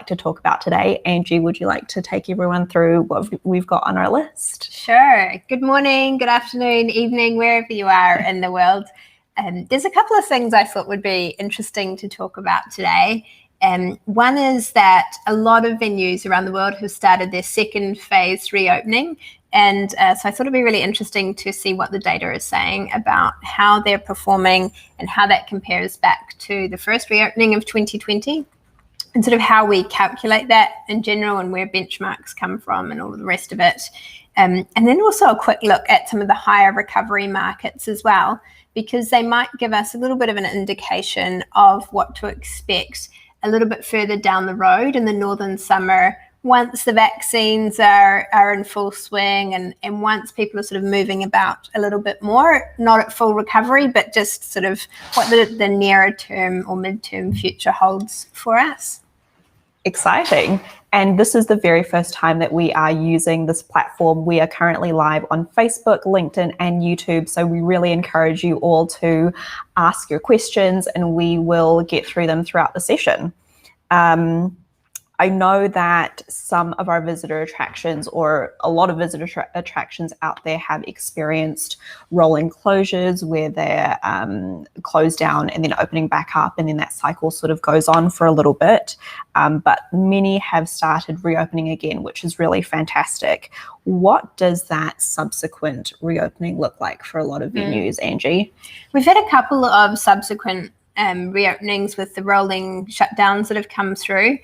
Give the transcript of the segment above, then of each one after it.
like to talk about today. Angie, would you like to take everyone through what we've got on our list? Sure. Good morning, good afternoon, evening, wherever you are in the world. There's a couple of things I thought would be interesting to talk about today. One is that a lot of venues around the world have started their second phase reopening. And so I thought it'd be really interesting to see what the data is saying about how they're performing and how that compares back to the first reopening of 2020 and sort of how we calculate that in general and where benchmarks come from and all of the rest of it. And then also a quick look at some of the higher recovery markets as well, because they might give us a little bit of an indication of what to expect a little bit further down the road in the northern summer, once the vaccines are in full swing and once people are sort of moving about a little bit more, not at full recovery, but just sort of what the nearer term or midterm future holds for us. Exciting. And this is the very first time that we are using this platform. We are currently live on Facebook, LinkedIn, and YouTube. So we really encourage you all to ask your questions and we will get through them throughout the session. I know that some of our visitor attractions, or a lot of visitor attractions out there, have experienced rolling closures where they're closed down and then opening back up, and then that cycle sort of goes on for a little bit. But many have started reopening again, which is really fantastic. What does that subsequent reopening look like for a lot of venues, Angie? We've had a couple of subsequent reopenings with the rolling shutdowns that have come through.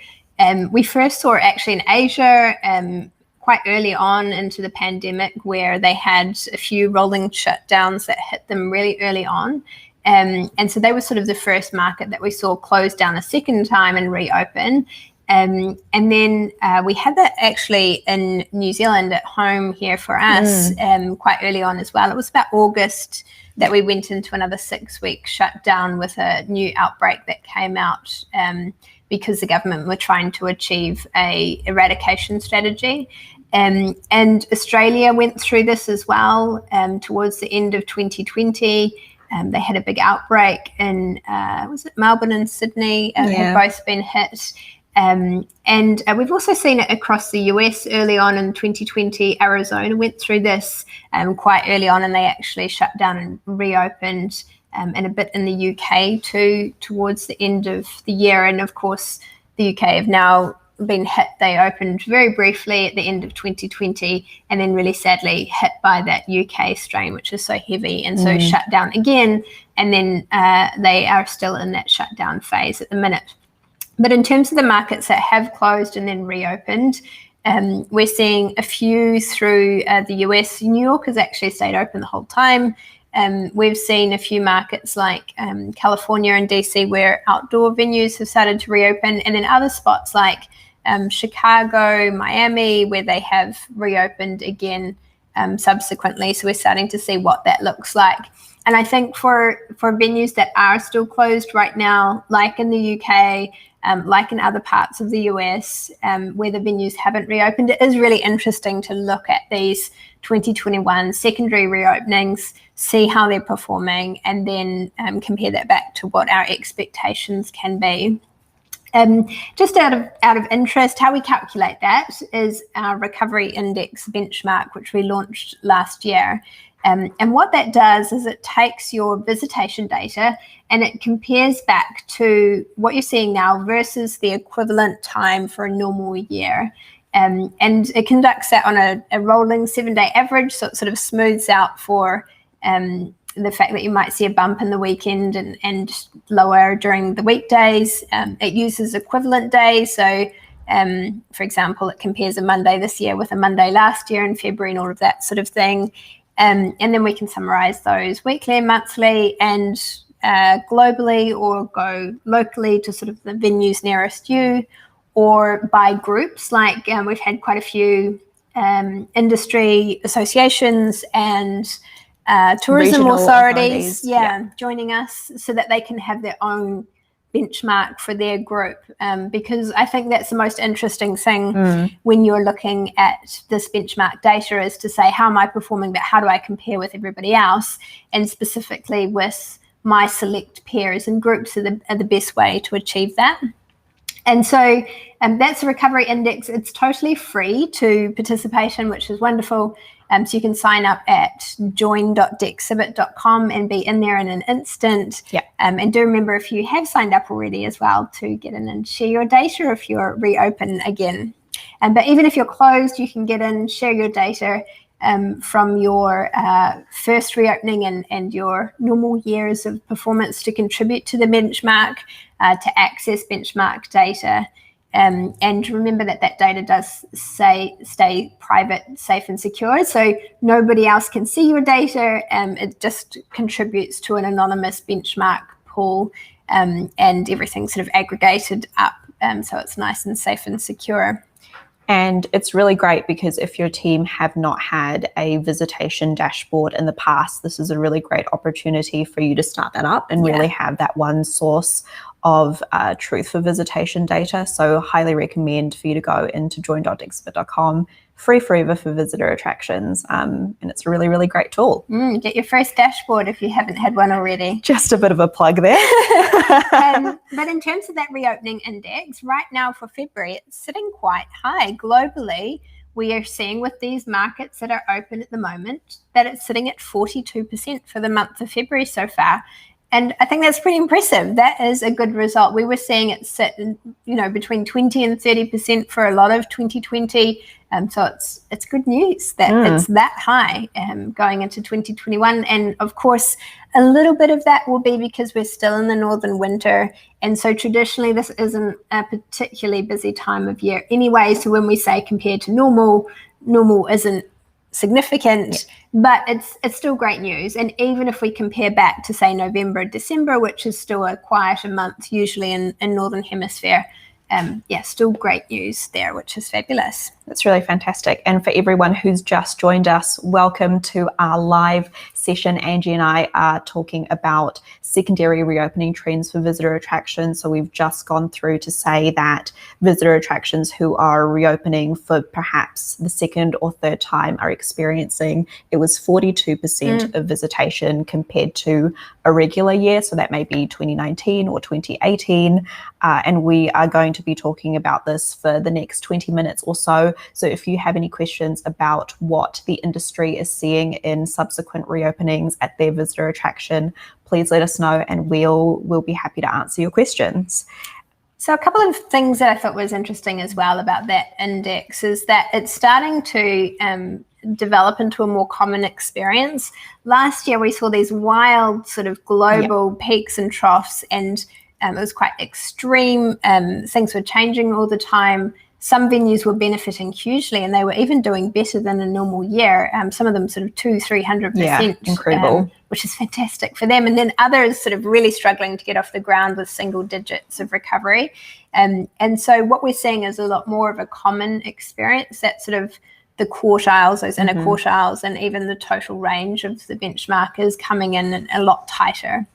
We first saw it actually in Asia quite early on into the pandemic, where they had a few rolling shutdowns that hit them really early on. And so they were sort of the first market that we saw close down a second time and reopen. And then we had that actually in New Zealand at home here for us quite early on as well. It was about August that we went into another 6-week shutdown with a new outbreak that came out because the government were trying to achieve a eradication strategy. And Australia went through this as well towards the end of 2020. They had a big outbreak in, was it Melbourne and Sydney have both been hit. And we've also seen it across the US early on in 2020. Arizona went through this quite early on, and they actually shut down and reopened and a bit in the UK too towards the end of the year. And of course, the UK have now been hit. They opened very briefly at the end of 2020 and then really sadly hit by that UK strain, which is so heavy, and so shut down again. And then they are still in that shutdown phase at the minute. But in terms of the markets that have closed and then reopened, we're seeing a few through the US. New York has actually stayed open the whole time. We've seen a few markets like California and DC where outdoor venues have started to reopen, and then other spots like Chicago, Miami, where they have reopened again subsequently. So we're starting to see what that looks like. And I think for venues that are still closed right now, like in the UK, like in other parts of the US, where the venues haven't reopened, it is really interesting to look at these 2021 secondary reopenings, see how they're performing, and then compare that back to what our expectations can be. Just out of interest, how we calculate that is our recovery index benchmark, which we launched last year. And what that does is it takes your visitation data and it compares back to what you're seeing now versus the equivalent time for a normal year. And it conducts that on a rolling 7-day average, so it sort of smooths out for the fact that you might see a bump in the weekend and lower during the weekdays. It uses equivalent days, so for example, it compares a Monday this year with a Monday last year in February and all of that sort of thing. And then we can summarize those weekly and monthly and globally, or go locally to sort of the venues nearest you, or by groups. Like we've had quite a few industry associations and tourism authorities joining us so that they can have their own benchmark for their group, because I think that's the most interesting thing when you're looking at this benchmark data, is to say, how am I performing, but how do I compare with everybody else, and specifically with my select peers and groups are the best way to achieve that. And so that's the recovery index. It's totally free to participation, which is wonderful. So you can sign up at join.dexhibit.com and be in there in an instant. Yeah. And do remember, if you have signed up already as well, to get in and share your data if you're reopen again. But even if you're closed, you can get in, share your data from your first reopening and your normal years of performance to contribute to the benchmark, to access benchmark data. And remember that data does stay private, safe, and secure. So nobody else can see your data. It just contributes to an anonymous benchmark pool, and everything's sort of aggregated up. So it's nice and safe and secure. And it's really great because if your team have not had a visitation dashboard in the past, this is a really great opportunity for you to start that up and really have that one source of truth for visitation data. So highly recommend for you to go into join.dexhibit.com, free forever for visitor attractions. And it's a really, really great tool. Get your first dashboard if you haven't had one already. Just a bit of a plug there. But in terms of that reopening index, right now for February, it's sitting quite high globally. We are seeing with these markets that are open at the moment that it's sitting at 42% for the month of February so far. And I think that's pretty impressive. That is a good result. We were seeing it sit, between 20 and 30% for a lot of 2020. So it's good news that it's that high going into 2021. And of course, a little bit of that will be because we're still in the northern winter. And so traditionally, this isn't a particularly busy time of year anyway. So when we say compared to normal isn't significant, but it's still great news. And even if we compare back to, say, November, December, which is still a quieter month usually in Northern Hemisphere, still great news there, which is fabulous. That's really fantastic. And for everyone who's just joined us, welcome to our live session. Angie and I are talking about secondary reopening trends for visitor attractions. So we've just gone through to say that visitor attractions who are reopening for perhaps the second or third time are experiencing, it was 42% of visitation compared to a regular year. So that may be 2019 or 2018. And we are going to be talking about this for the next 20 minutes or so. So if you have any questions about what the industry is seeing in subsequent reopenings at their visitor attraction, please let us know and we'll be happy to answer your questions. So a couple of things that I thought was interesting as well about that index is that it's starting to develop into a more common experience. Last year we saw these wild sort of global peaks and troughs, and it was quite extreme. Things were changing all the time. Some venues were benefiting hugely, and they were even doing better than a normal year. Some of them sort of 200-300%. Yeah, incredible. Which is fantastic for them. And then others sort of really struggling to get off the ground with single digits of recovery. And so what we're seeing is a lot more of a common experience, that sort of the quartiles, those inner quartiles, and even the total range of the benchmark is coming in a lot tighter.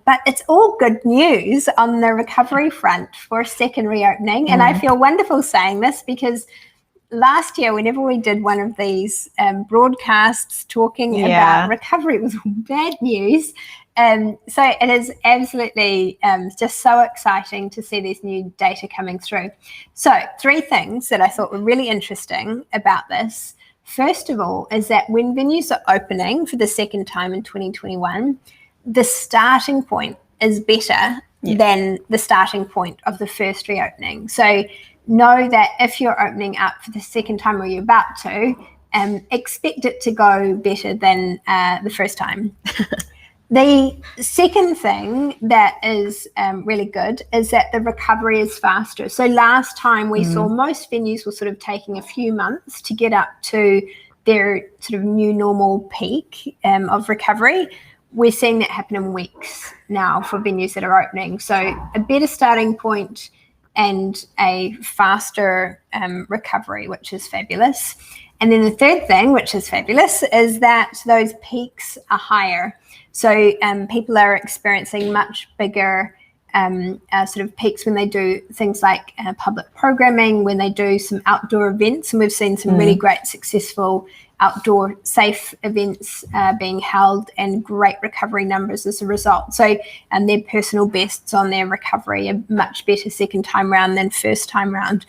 But it's all good news on the recovery front for a second reopening. And I feel wonderful saying this because last year, whenever we did one of these broadcasts talking about recovery, it was bad news. So it is absolutely just so exciting to see these new data coming through. So 3 things that I thought were really interesting about this. First of all, is that when venues are opening for the second time in 2021, the starting point is better than the starting point of the first reopening. So know that if you're opening up for the second time or you're about to, expect it to go better than the first time. The second thing that is really good is that the recovery is faster. So last time we saw most venues were sort of taking a few months to get up to their sort of new normal peak of recovery. We're seeing that happen in weeks now for venues that are opening. So a better starting point and a faster recovery, which is fabulous. And then the third thing, which is fabulous, is that those peaks are higher. So people are experiencing much bigger sort of peaks when they do things like public programming, when they do some outdoor events, and we've seen some really great successful outdoor safe events being held and great recovery numbers as a result. So their personal bests on their recovery are much better second time round than first time round.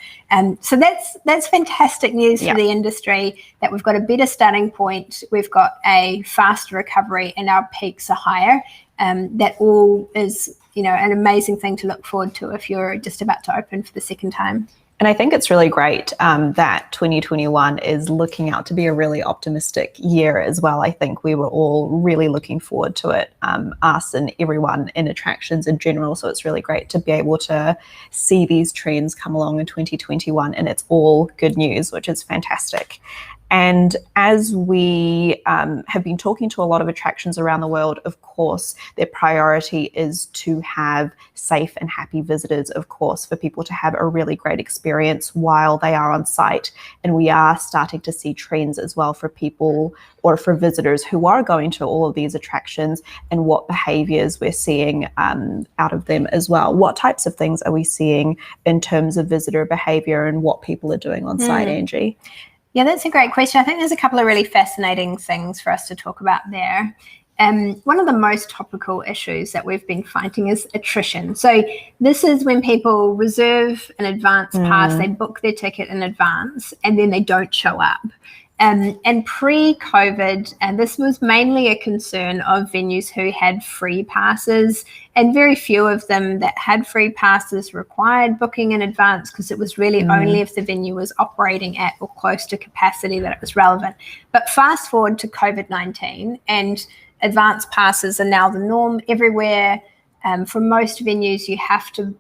So that's fantastic news for the industry, that we've got a better starting point, we've got a faster recovery, and our peaks are higher. That all is, an amazing thing to look forward to if you're just about to open for the second time. And I think it's really great that 2021 is looking out to be a really optimistic year as well. I think we were all really looking forward to it, us and everyone in attractions in general. So it's really great to be able to see these trends come along in 2021, and it's all good news, which is fantastic. And as we have been talking to a lot of attractions around the world, of course, their priority is to have safe and happy visitors, of course, for people to have a really great experience while they are on site. And we are starting to see trends as well for people or for visitors who are going to all of these attractions, and what behaviors we're seeing out of them as well. What types of things are we seeing in terms of visitor behavior and what people are doing on site, Angie? Yeah, that's a great question. I think there's a couple of really fascinating things for us to talk about there. One of the most topical issues that we've been finding is attrition. So this is when people reserve an advance pass, they book their ticket in advance, and then they don't show up. And pre-COVID, and this was mainly a concern of venues who had free passes, and very few of them that had free passes required booking in advance, because it was really only if the venue was operating at or close to capacity that it was relevant. But fast forward to COVID-19, and advance passes are now the norm everywhere. For most venues, you have to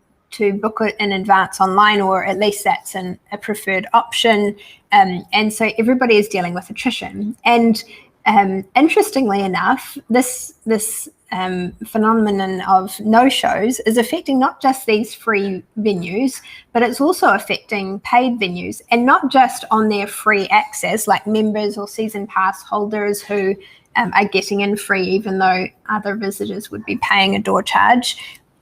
book it in advance online, or at least that's a preferred option. And so everybody is dealing with attrition. And interestingly enough, this phenomenon of no-shows is affecting not just these free venues, but it's also affecting paid venues, and not just on their free access, like members or season pass holders who are getting in free, even though other visitors would be paying a door charge.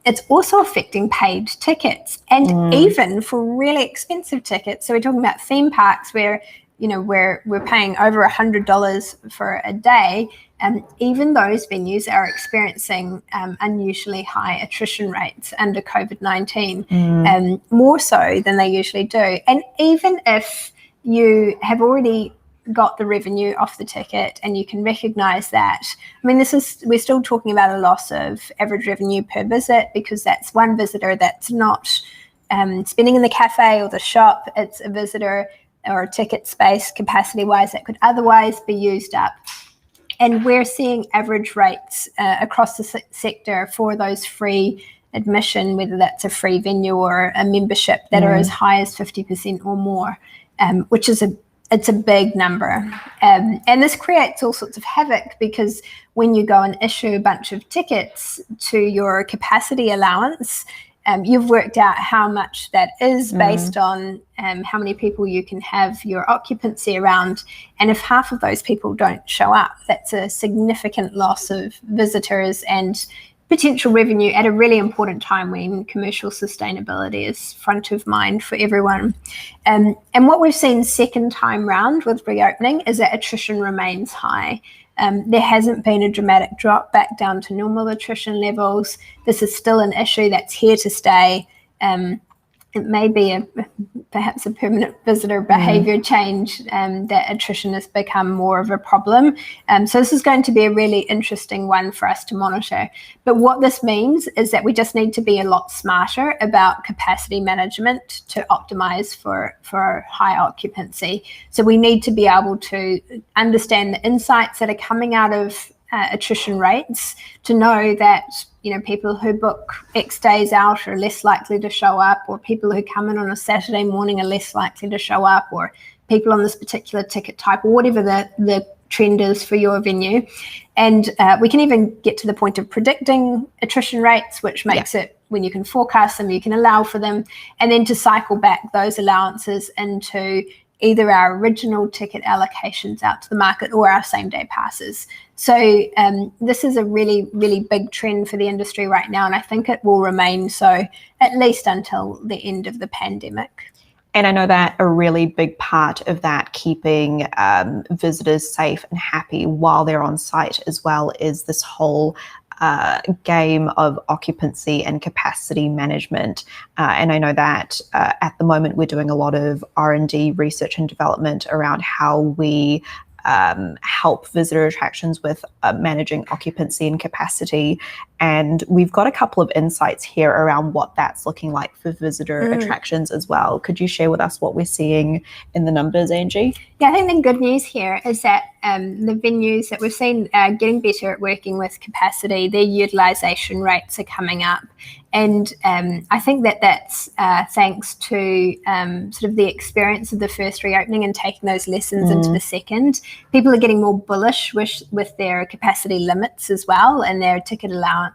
It's also affecting paid tickets, and even for really expensive tickets. So we're talking about theme parks where, we're paying over $100 for a day, and even those venues are experiencing unusually high attrition rates under COVID-19, more so than they usually do. And even if you have already got the revenue off the ticket and you can recognize that, we're still talking about a loss of average revenue per visit, because that's one visitor that's not spending in the cafe or the shop. It's a visitor or a ticket space capacity wise that could otherwise be used up. And we're seeing average rates across the sector for those free admission, whether that's a free venue or a membership, that are as high as 50% or more, which is it's a big number. And this creates all sorts of havoc, because when you go and issue a bunch of tickets to your capacity allowance, you've worked out how much that is based on how many people you can have your occupancy around. And if half of those people don't show up, that's a significant loss of visitors and potential revenue at a really important time when commercial sustainability is front of mind for everyone. And what we've seen second time round with reopening is that attrition remains high. There hasn't been a dramatic drop back down to normal attrition levels. This is still an issue that's here to stay. It may be perhaps a permanent visitor behavior change, that attrition has become more of a problem. So this is going to be a really interesting one for us to monitor. But what this means is that we just need to be a lot smarter about capacity management to optimize for high occupancy. So we need to be able to understand the insights that are coming out of attrition rates, to know that people who book X days out are less likely to show up, or people who come in on a Saturday morning are less likely to show up, or people on this particular ticket type, or whatever the trend is for your venue. And we can even get to the point of predicting attrition rates, which makes it, when you can forecast them, you can allow for them, and then to cycle back those allowances into either our original ticket allocations out to the market or our same-day passes. So this is a really, really big trend for the industry right now, and I think it will remain so at least until the end of the pandemic. And I know that a really big part of that, keeping visitors safe and happy while they're on site as well, is this whole game of occupancy and capacity management. And I know that at the moment we're doing a lot of R&D, research and development, around how we help visitor attractions with managing occupancy and capacity. And we've got a couple of insights here around what that's looking like for visitor attractions as well. Could you share with us what we're seeing in the numbers, Angie? Yeah, I think the good news here is that the venues that we've seen getting better at working with capacity, their utilisation rates are coming up. And I think that that's thanks to sort of the experience of the first reopening and taking those lessons into the second. People are getting more bullish with their capacity limits as well, and their ticket allowances,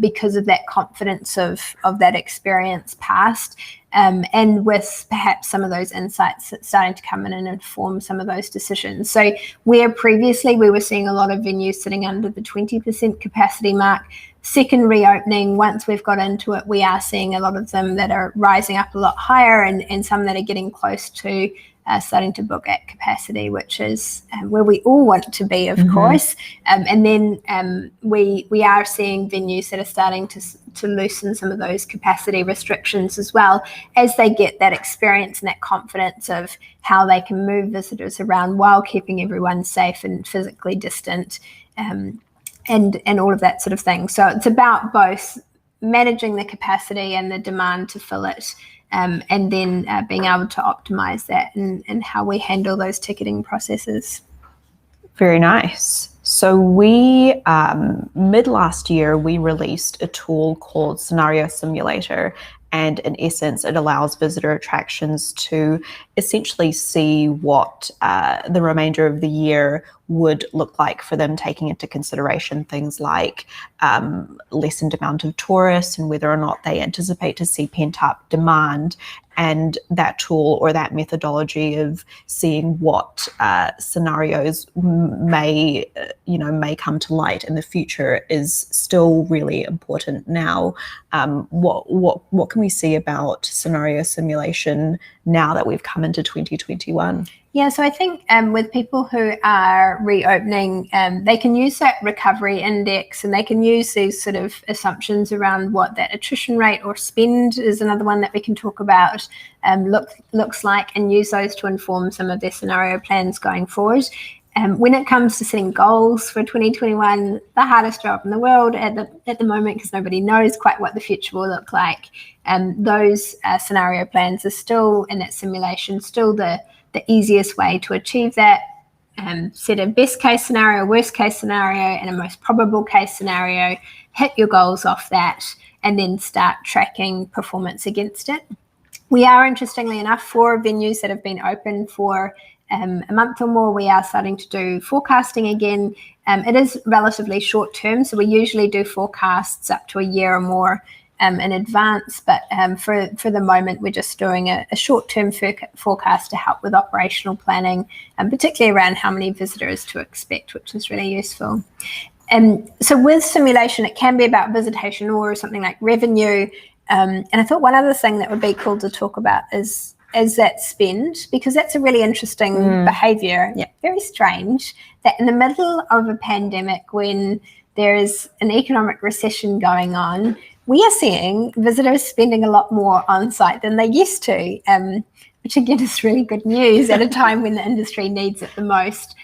because of that confidence of that experience past. And with perhaps some of those insights starting to come in and inform some of those decisions. So where previously we were seeing a lot of venues sitting under the 20% capacity mark, second reopening, once we've got into it, we are seeing a lot of them that are rising up a lot higher, and some that are getting close to starting to book at capacity, which is where we all want to be, of course. And then we are seeing venues that are starting to loosen some of those capacity restrictions as well, as they get that experience and that confidence of how they can move visitors around while keeping everyone safe and physically distant, and all of that sort of thing. So it's about both managing the capacity and the demand to fill it, and then being able to optimize that and how we handle those ticketing processes. Very nice. So we, mid last year, we released a tool called Scenario Simulator. And in essence, it allows visitor attractions to essentially see what the remainder of the year would look like for them, taking into consideration things like lessened amount of tourists and whether or not they anticipate to see pent-up demand. And that tool, or that methodology of seeing what scenarios may come to light in the future, is still really important now. What can we see about scenario simulation now that we've come into 2021? Yeah, so I think with people who are reopening, they can use that recovery index, and they can use these sort of assumptions around what that attrition rate or spend is another one that we can talk about, looks like, and use those to inform some of their scenario plans going forward. When it comes to setting goals for 2021, the hardest job in the world at the moment, because nobody knows quite what the future will look like. Those scenario plans are still, in that simulation, still the easiest way to achieve that. Set a best case scenario, worst case scenario, and a most probable case scenario, hit your goals off that, and then start tracking performance against it. We are, interestingly enough, for venues that have been open for a month or more, we are starting to do forecasting again. It is relatively short term, so we usually do forecasts up to a year or more in advance, but for the moment, we're just doing a short-term forecast to help with operational planning, and particularly around how many visitors to expect, which is really useful. So with simulation, it can be about visitation or something like revenue. And I thought one other thing that would be cool to talk about is that spend, because that's a really interesting behavior. Yeah, very strange that in the middle of a pandemic, when there is an economic recession going on, we are seeing visitors spending a lot more on site than they used to, which again is really good news at a time when the industry needs it the most,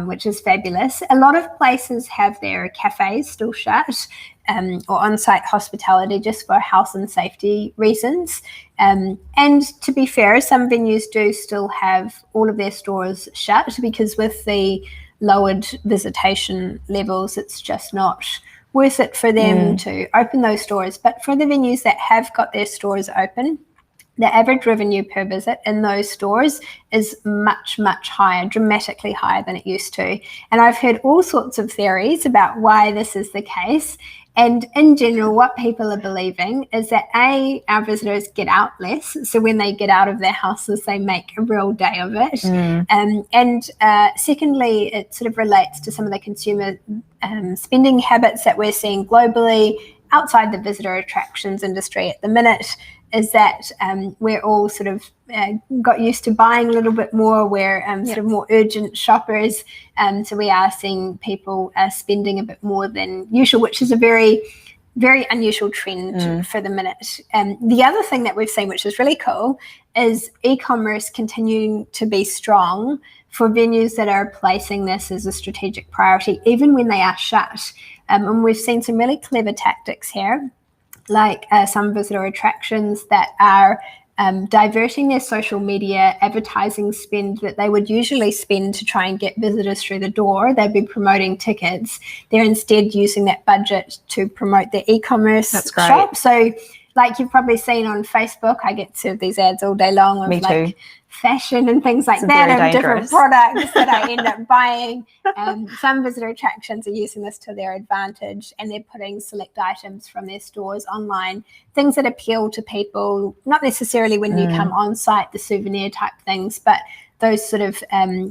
which is fabulous. A lot of places have their cafes still shut, or on-site hospitality, just for health and safety reasons. And to be fair, some venues do still have all of their stores shut, because with the lowered visitation levels, it's just not worth it for them to open those stores. But for the venues that have got their stores open, the average revenue per visit in those stores is much, much higher, dramatically higher than it used to. And I've heard all sorts of theories about why this is the case. And in general, what people are believing is that our visitors get out less. So when they get out of their houses, they make a real day of it. Secondly, it sort of relates to some of the consumer spending habits that we're seeing globally outside the visitor attractions industry at the minute, is that we're all sort of got used to buying a little bit more. We're sort of more urgent shoppers. So we are seeing people spending a bit more than usual, which is a very, very unusual trend for the minute. The other thing that we've seen, which is really cool, is e-commerce continuing to be strong for venues that are placing this as a strategic priority, even when they are shut. And we've seen some really clever tactics here, like some visitor attractions that are diverting their social media advertising spend that they would usually spend to try and get visitors through the door. They'd be promoting tickets. They're instead using that budget to promote their e-commerce shop. So like you've probably seen on Facebook, I get served these ads all day long of like fashion and things like that, and different products that I end up buying. Some visitor attractions are using this to their advantage, and they're putting select items from their stores online, things that appeal to people, not necessarily when you come on site, the souvenir type things, but those sort of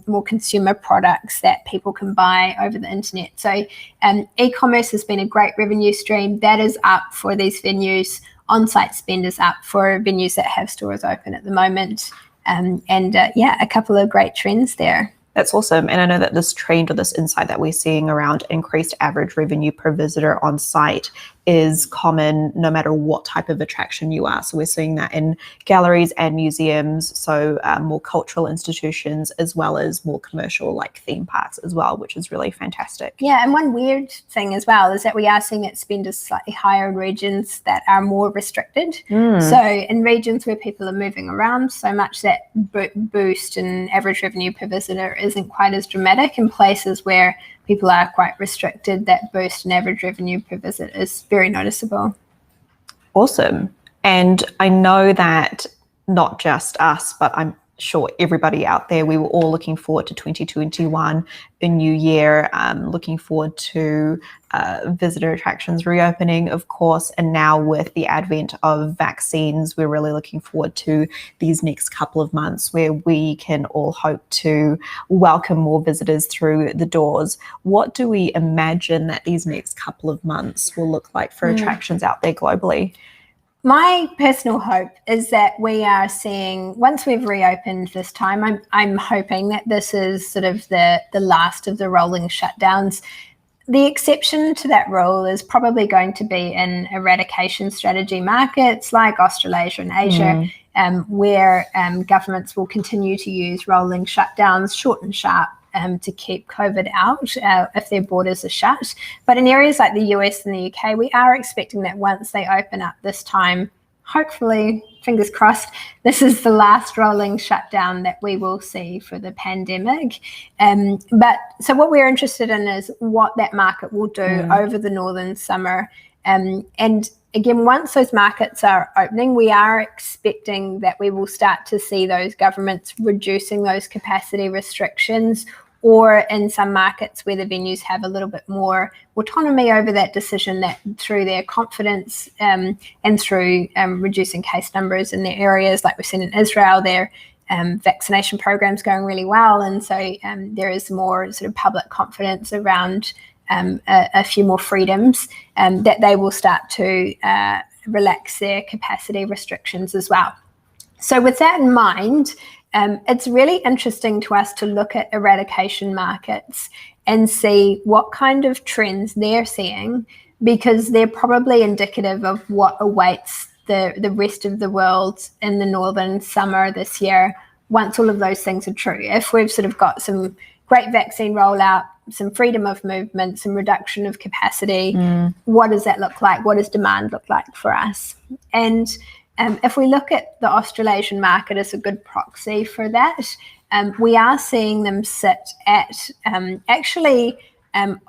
more consumer products that people can buy over the internet. So e-commerce has been a great revenue stream. That is up for these venues. On-site spend is up for venues that have stores open at the moment. A couple of great trends there. That's awesome. And I know that this trend or this insight that we're seeing around increased average revenue per visitor on site is common no matter what type of attraction you are. So we're seeing that in galleries and museums, so more cultural institutions, as well as more commercial like theme parks as well, which is really fantastic. Yeah, and one weird thing as well is that we are seeing it spend is slightly higher in regions that are more restricted. So in regions where people are moving around so much, that boost in average revenue per visitor isn't quite as dramatic. In places where people are quite restricted, that boost in average revenue per visit is very noticeable. Awesome. And I know that not just us, but I'm sure everybody out there, we were all looking forward to 2021, a new year, looking forward to visitor attractions reopening, of course. And now with the advent of vaccines, we're really looking forward to these next couple of months where we can all hope to welcome more visitors through the doors. What do we imagine that these next couple of months will look like for attractions out there globally? My personal hope is that we are seeing, once we've reopened this time, I'm hoping that this is sort of the last of the rolling shutdowns. The exception to that rule is probably going to be in eradication strategy markets like Australasia and Asia, where governments will continue to use rolling shutdowns, short and sharp, to keep COVID out if their borders are shut. But in areas like the US and the UK, we are expecting that once they open up this time, hopefully, fingers crossed, this is the last rolling shutdown that we will see for the pandemic. But so what we're interested in is what that market will do over the northern summer. And again, once those markets are opening, we are expecting that we will start to see those governments reducing those capacity restrictions, or in some markets where the venues have a little bit more autonomy over that decision, that through their confidence and through reducing case numbers in their areas, like we've seen in Israel, their vaccination program's going really well. And so there is more sort of public confidence around a few more freedoms, that they will start to relax their capacity restrictions as well. So with that in mind, it's really interesting to us to look at eradication markets and see what kind of trends they're seeing, because they're probably indicative of what awaits the rest of the world in the northern summer this year, once all of those things are true. If we've sort of got some great vaccine rollout, some freedom of movement, some reduction of capacity, what does that look like? What does demand look like for us? And if we look at the Australasian market as a good proxy for that, we are seeing them sit at actually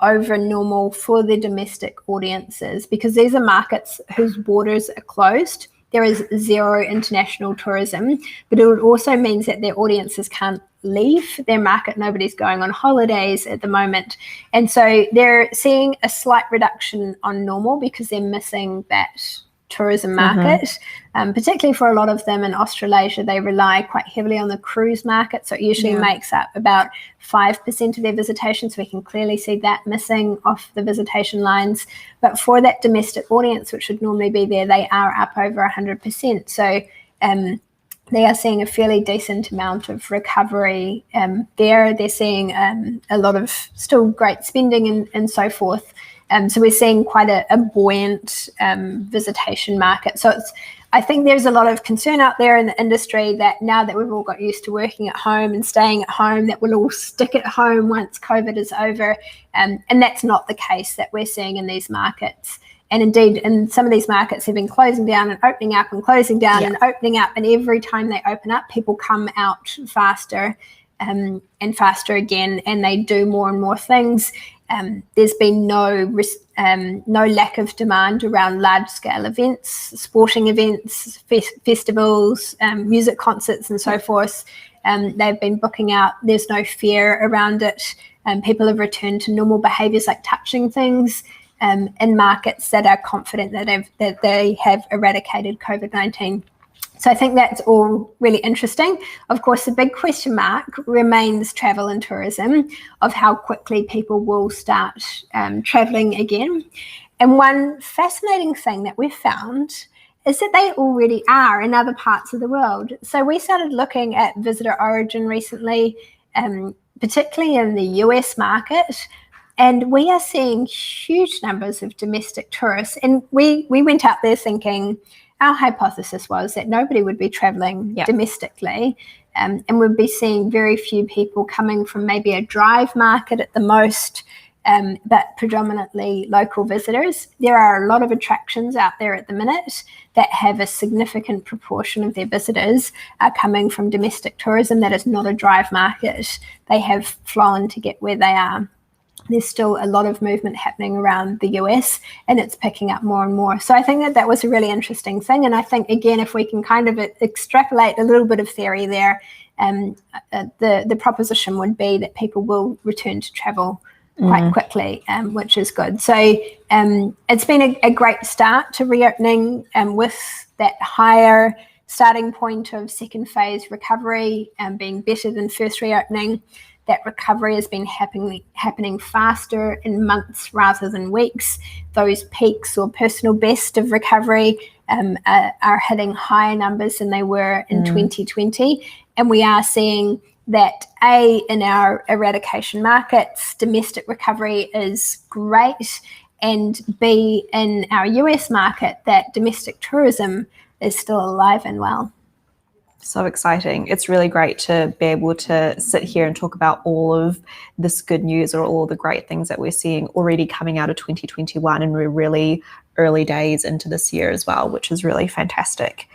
over normal for the domestic audiences, because these are markets whose borders are closed. There is zero international tourism, but it also means that their audiences can't leave their market. Nobody's going on holidays at the moment. And so they're seeing a slight reduction on normal because they're missing that tourism market, particularly for a lot of them in Australasia. They rely quite heavily on the cruise market, so it usually makes up about 5% of their visitation, so we can clearly see that missing off the visitation lines. But for that domestic audience, which would normally be there, they are up over 100%. So they are seeing a fairly decent amount of recovery there. They're seeing a lot of still great spending and so forth. So we're seeing quite a buoyant visitation market. So I think there's a lot of concern out there in the industry that now that we've all got used to working at home and staying at home, that we'll all stick at home once COVID is over. And that's not the case that we're seeing in these markets. And indeed, in some of these markets, they've been closing down and opening up and closing down and opening up. And every time they open up, people come out faster and faster again, and they do more and more things. There's been no lack of demand around large-scale events, sporting events, festivals, music concerts, and so forth. They've been booking out. There's no fear around it. People have returned to normal behaviours like touching things in markets that are confident that they have eradicated COVID-19. So I think that's all really interesting. Of course, the big question mark remains travel and tourism, of how quickly people will start traveling again. And one fascinating thing that we've found is that they already are in other parts of the world. So we started looking at visitor origin recently, particularly in the US market, and we are seeing huge numbers of domestic tourists. And we went out there thinking, our hypothesis was that nobody would be traveling domestically, and we'd be seeing very few people coming from maybe a drive market at the most, but predominantly local visitors. There are a lot of attractions out there at the minute that have a significant proportion of their visitors are coming from domestic tourism that is not a drive market. They have flown to get where they are. There's still a lot of movement happening around the US, and it's picking up more and more. So I think that was a really interesting thing. And I think, again, if we can kind of extrapolate a little bit of theory there, the proposition would be that people will return to travel quite quickly, which is good. So it's been a great start to reopening with that higher starting point of second phase recovery being better than first reopening. That recovery has been happening faster in months rather than weeks. Those peaks or personal best of recovery are hitting higher numbers than they were in 2020. And we are seeing that A, in our eradication markets, domestic recovery is great, and B, in our US market, that domestic tourism is still alive and well. So exciting. It's really great to be able to sit here and talk about all of this good news or all the great things that we're seeing already coming out of 2021, and we're really early days into this year as well, which is really fantastic.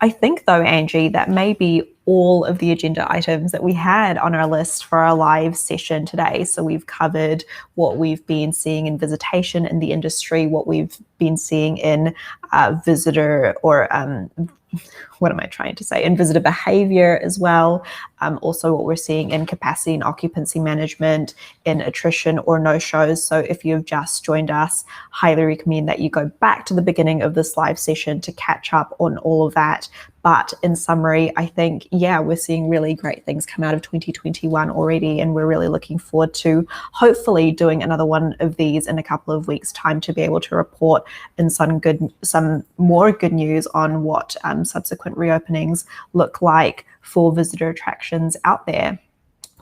I think though, Angie, that maybe all of the agenda items that we had on our list for our live session today. So we've covered what we've been seeing in visitation in the industry, what we've been seeing in visitor or in visitor behavior as well. Also what we're seeing in capacity and occupancy management, in attrition or no-shows. So if you've just joined us, highly recommend that you go back to the beginning of this live session to catch up on all of that. But in summary, I think, we're seeing really great things come out of 2021 already, and we're really looking forward to hopefully doing another one of these in a couple of weeks' time to be able to report in some more good news on what subsequent reopenings look like for visitor attractions out there.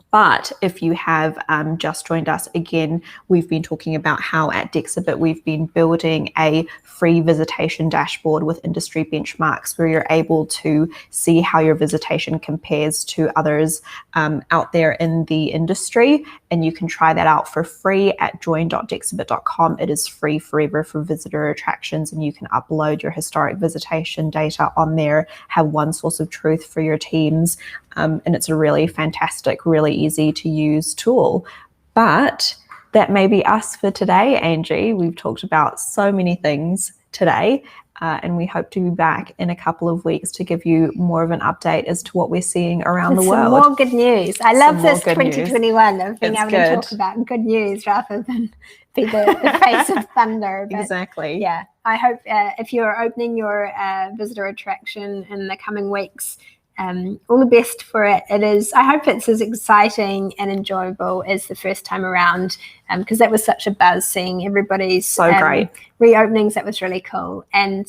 But if you have just joined us again, we've been talking about how at Dexibit we've been building a free visitation dashboard with industry benchmarks where you're able to see how your visitation compares to others out there in the industry. And you can try that out for free at join.dexibit.com. It is free forever for visitor attractions, and you can upload your historic visitation data on there, have one source of truth for your teams. And it's a really fantastic, really easy to use tool. But that may be us for today, Angie. We've talked about so many things today. and we hope to be back in a couple of weeks to give you more of an update as to what we're seeing around the world. Some more good news. I love this 2021 of being able to talk about good news rather than be the face of thunder. But exactly. Yeah, I hope if you're opening your visitor attraction in the coming weeks, all the best for it. I hope it's as exciting and enjoyable as the first time around, because that was such a buzz seeing everybody's great reopenings. That was really cool. And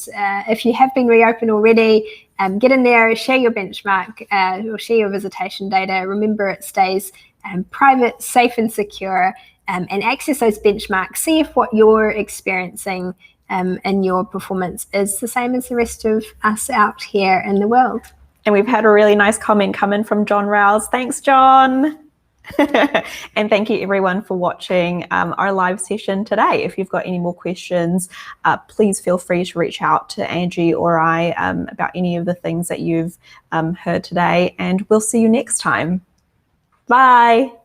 if you have been reopened already, get in there, share your benchmark or share your visitation data. Remember, it stays private, safe and secure, and access those benchmarks. See if what you're experiencing in your performance is the same as the rest of us out here in the world. And we've had a really nice comment come in from John Rouse. Thanks, John. And thank you everyone for watching our live session today. If you've got any more questions, please feel free to reach out to Angie or I about any of the things that you've heard today. And we'll see you next time. Bye.